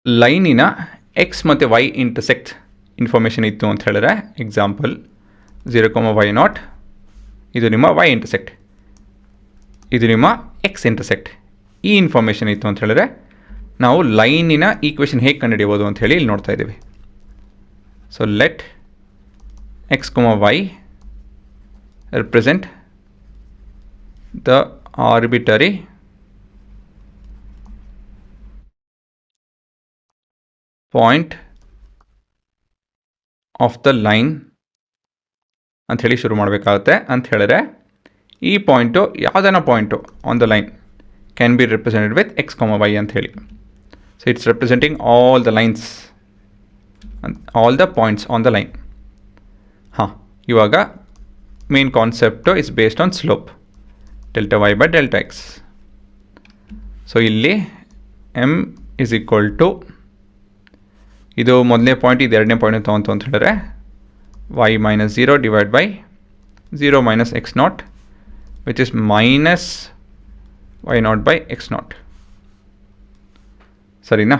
ಲೈನಿನ X ಮತ್ತು Y intersect information ಇತ್ತು ಅಂತ ಹೇಳಿದ್ರೆ, ಎಕ್ಸಾಂಪಲ್ 0,y0, ಇದು ನಿಮ್ಮ ವೈ ಇಂಟರ್ಸೆಕ್ಟ್, ಇದು ನಿಮ್ಮ ಎಕ್ಸ್ ಇಂಟರ್ಸೆಕ್ಟ್. ಈ ಇನ್ಫಾರ್ಮೇಷನ್ ಇತ್ತು ಅಂತ ಹೇಳಿದ್ರೆ ನಾವು ಲೈನಿನ ಈಕ್ವೇಷನ್ ಹೇಗೆ ಕಂಡುಹಿಡಿಯಬಹುದು ಅಂತ ಹೇಳಿ ಇಲ್ಲಿ ನೋಡ್ತಾ ಇದ್ದೀವಿ. So let x, y represent the arbitrary point of the line ಅಂತ ಹೇಳಿ ಶುರು ಮಾಡಬೇಕಾಗುತ್ತೆ. ಅಂತ ಹೇಳಿದ್ರೆ ಈ ಪಾಯಿಂಟು ಯಾವುದನ್ನ point on the line can be represented with X, Y ಅಂತ ಹೇಳಿ. So it's representing all the lines, all the points on the line. ಇವಾಗ main concept is based on slope, delta Y by delta X. So ಇಲ್ಲಿ M is equal to, ಇದು ಮೊದಲನೇ point, ಇದು ಎರಡನೇ point ತೊಗೊಂತು ಅಂತ ಹೇಳಿದ್ರೆ y minus 0 divided by 0 minus x0, which is minus y0 by x0. ಸರಿನಾ?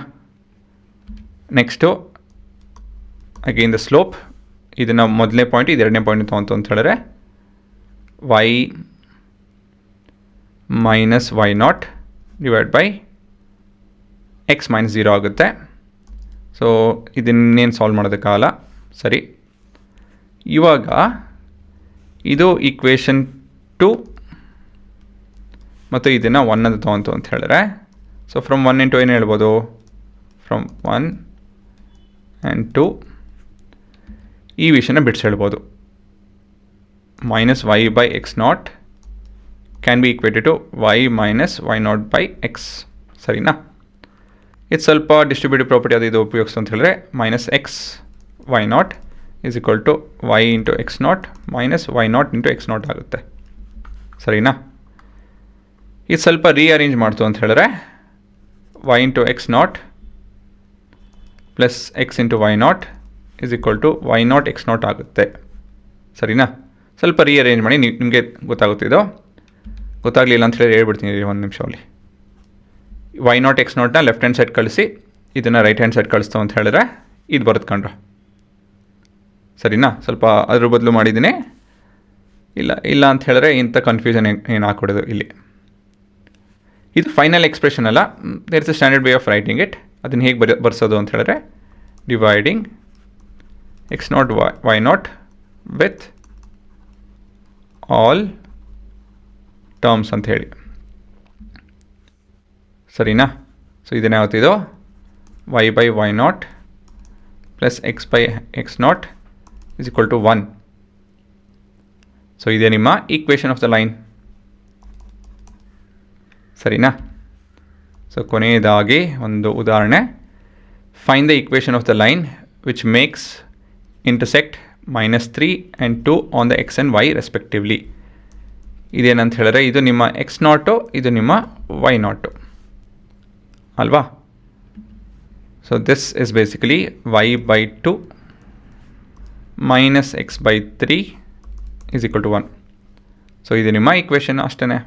Next again the slope, ಇದನ್ನು ಮೊದಲನೇ ಪಾಯಿಂಟ್, ಇದು ಎರಡನೇ ಪಾಯಿಂಟ್ ತೊಗೊಂತು ಅಂತ ಹೇಳಿದ್ರೆ y minus y0 divided by x minus 0 ಆಗುತ್ತೆ. ಸೊ ಇದನ್ನೇನು ಸಾಲ್ವ್ ಮಾಡೋದಕ್ಕಾಗಲ್ಲ. ಸರಿ, ಇವಾಗ ಇದು ಈಕ್ವೇಷನ್ 2 ಮತ್ತು ಇದನ್ನು 1 ಅಂತ ತೊಗೊಂತು ಅಂತ ಹೇಳಿದ್ರೆ, ಸೊ ಫ್ರಮ್ 1 ಇಂಟು ಏನು ಹೇಳ್ಬೋದು, ಫ್ರಮ್ 1 ಆ್ಯಂಡ್ 2 ಈ ವಿಷಯನ ಬಿಡಿಸಿ ಹೇಳ್ಬೋದು. Minus y by x naught can be equated to y minus y naught by x. ಸರಿನಾ? ಇದು ಸ್ವಲ್ಪ ಡಿಸ್ಟ್ರಿಬ್ಯೂಟಿವ್ ಪ್ರಾಪರ್ಟಿ ಅದು ಇದು ಉಪಯೋಗಿಸ್ತು ಅಂತ ಹೇಳಿದ್ರೆ minus X why not is equal to y into x0 minus y0 into x0 ಆಗುತ್ತೆ. ಸರಿನಾ? ಇದು ಸ್ವಲ್ಪ ರೀಅರೇಂಜ್ ಮಾಡ್ತು ಅಂತ ಹೇಳಿದ್ರೆ y into x0 plus x into y0 is equal to y0 x0 ಆಗುತ್ತೆ. ಸರಿನಾ? ಸ್ವಲ್ಪ ರೀಅರೇಂಜ್ ಮಾಡಿ, ನಿಮಗೆ ಗೊತ್ತಾಗುತ್ತೆ. ಇದು ಗೊತ್ತಾಗಲಿಲ್ಲ ಅಂತ ಹೇಳಿ ಹೇಳ್ಬಿಡ್ತೀನಿ ಒಂದು ನಿಮಿಷದಲ್ಲಿ. y0 x0ನ ಲೆಫ್ಟ್ ಹ್ಯಾಂಡ್ ಸೈಡ್ ಕಳಿಸಿ, ಇದನ್ನು ರೈಟ್ ಹ್ಯಾಂಡ್ ಸೈಡ್ ಕಳಿಸ್ತು ಅಂತ ಹೇಳಿದ್ರೆ ಇದು ಬರೆದುಕೊಂಡ್ರು. ಸರಿನಾ? ಸ್ವಲ್ಪ ಅದ್ರ ಬದಲು ಮಾಡಿದ್ದೀನಿ. ಇಲ್ಲ ಅಂತ ಹೇಳಿದ್ರೆ ಇಂಥ ಕನ್ಫ್ಯೂಷನ್ ಏನು ಹಾಕ್ಕೊಡೋದು ಇಲ್ಲಿ. ಇದು ಫೈನಲ್ ಎಕ್ಸ್ಪ್ರೆಷನ್ ಅಲ್ಲ, there is a standard way of writing it. ಅದನ್ನು ಹೇಗೆ ಬರ್ಸೋದು ಅಂತ ಹೇಳಿದ್ರೆ dividing x0 y0 with all terms ಅಂತ ಹೇಳಿ. ಸರಿನಾ? ಸೊ ಇದನ್ನೇ ಯಾವತ್ತಿದು y by y0 plus x by x0 is equal to 1. So ಇದೇ ನಿಮ್ಮ ಈಕ್ವೇಷನ್ ಆಫ್ ದ ಲೈನ್. ಸರಿನಾ? ಸೊ ಕೊನೆಯದಾಗಿ ಒಂದು ಉದಾಹರಣೆ. Find the equation of the line which makes intersect -3 and 2 on the X and Y respectively. ಇದೇನಂತ ಹೇಳಿದ್ರೆ ಇದು ನಿಮ್ಮ x0, ಇದು ನಿಮ್ಮ y0 ಅಲ್ವಾ? So this is basically y by 2 minus x by 3 is equal to 1. So ಇದು ನಿಮ್ಮ equation ಅಷ್ಟೇ.